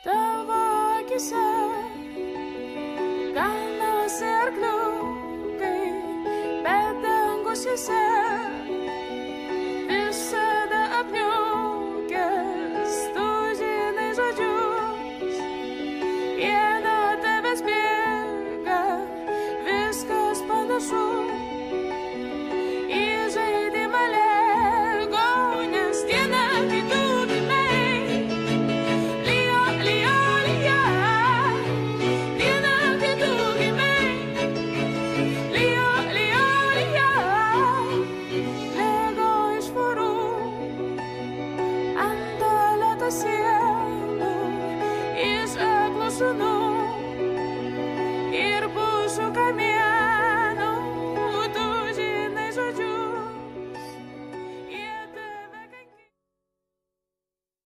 Tavo akise ganosi arkliukai, bet dangus juose visada apniukęs. Tu žinai žodžius, jie nuo tavęs bėga, viskas panašu į žaidimą Lego, nes diena, kai tu gimei, lijo, lijo, lijo. Diena, kai tu gimei, lijo, lijo, lijo. Lego iš vorų ant tualeto sienų, iš aklo šunų